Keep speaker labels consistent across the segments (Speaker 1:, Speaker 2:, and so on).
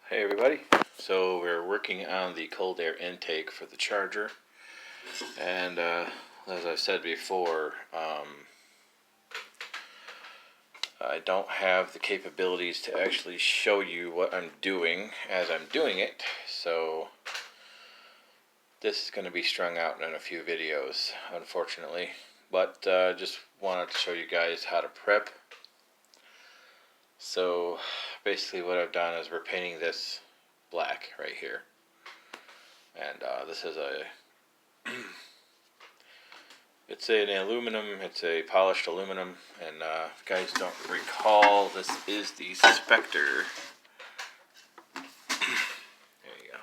Speaker 1: Hey everybody, so we're working on the cold air intake for the charger, and as I've said before, I don't have the capabilities to actually show you what I'm doing as I'm doing it, so this is going to be strung out in a few videos, unfortunately, but just wanted to show you guys how to prep. So basically what I've done is we're painting this black right here, and this is it's an aluminum, it's a polished aluminum, and if you guys don't recall, this is the Spectre. There you go.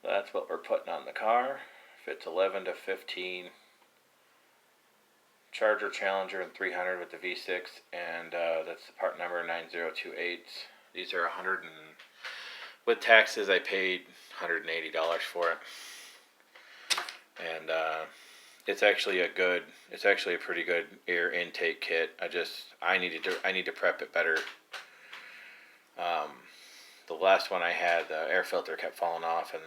Speaker 1: That's what we're putting on the car. Fits 11 to 15. Charger Challenger and 300 with the V6, and that's the part number 9028. These are 100 and with taxes I paid $180 for it, and it's actually a pretty good air intake kit. I need to prep it better. The last one I had, the air filter kept falling off, and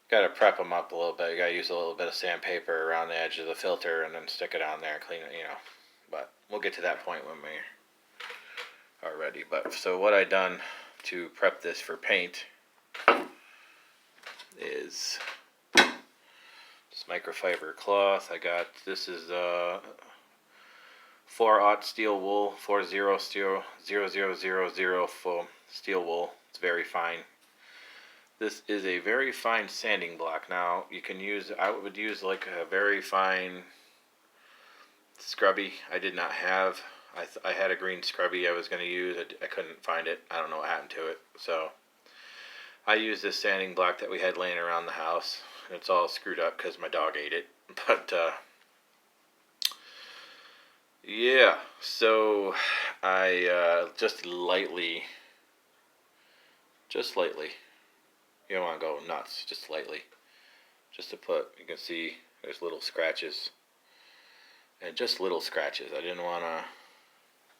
Speaker 1: got to prep them up a little bit. You got to use a little bit of sandpaper around the edge of the filter and then stick it on there and clean it, But we'll get to that point when we are ready. But so what I done to prep this for paint is this microfiber cloth. This is 4/0 steel wool, 40 steel 0000 foam steel wool. It's very fine. This is a very fine sanding block. Now I would use like a very fine scrubby. I did not have. I had a green scrubby I was going to use. I couldn't find it. I don't know what happened to it. So I used this sanding block that we had laying around the house. It's all screwed up because my dog ate it. But yeah, so I just lightly. You don't want to go nuts, just lightly. Just to you can see there's little scratches. And just little scratches. I don't want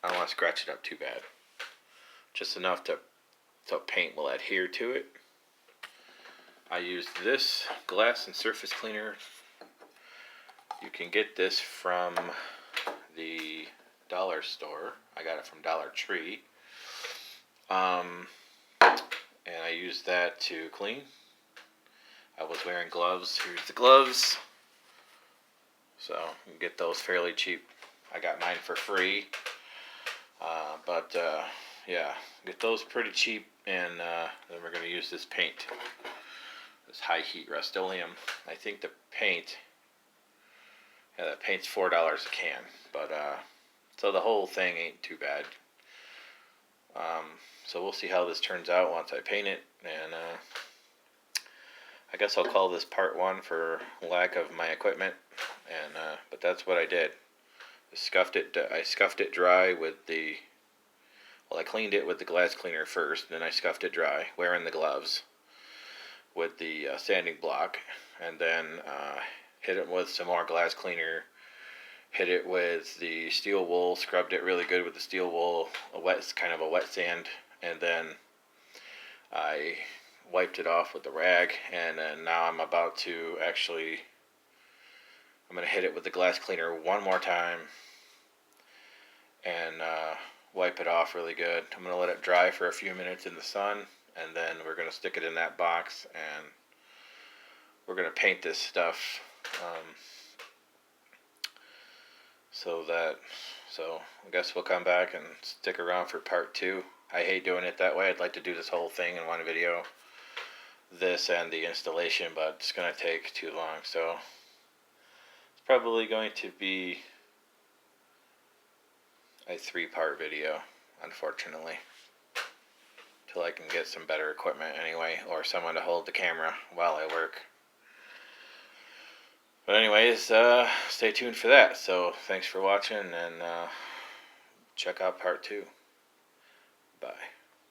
Speaker 1: to scratch it up too bad. Just enough so paint will adhere to it. I used this glass and surface cleaner. You can get this from the dollar store. I got it from Dollar Tree. And I used that to clean. I was wearing gloves. Here's the gloves. So you can get those fairly cheap. I got mine for free. Yeah, get those pretty cheap, and then we're going to use this paint. This high heat Rust-Oleum. I think the paint's $4 a can. But so the whole thing ain't too bad. So we'll see how this turns out once I paint it, and I guess I'll call this part 1 for lack of my equipment, and but that's what I did. I scuffed it dry with I cleaned it with the glass cleaner first, then I scuffed it dry, wearing the gloves, with the sanding block, and then hit it with some more glass cleaner, hit it with the steel wool, scrubbed it really good with the steel wool, kind of a wet sand, and then I wiped it off with the rag, and then now I'm about to I'm going to hit it with the glass cleaner one more time and wipe it off really good. I'm going to let it dry for a few minutes in the sun, and then we're going to stick it in that box, and we're going to paint this stuff. So I guess we'll come back and stick around for part 2. I hate doing it that way. I'd like to do this whole thing in one video, this and the installation, but it's going to take too long. So it's probably going to be a 3-part video, unfortunately, till I can get some better equipment anyway, or someone to hold the camera while I work. But anyways, stay tuned for that. So thanks for watching, and check out part 2. Bye.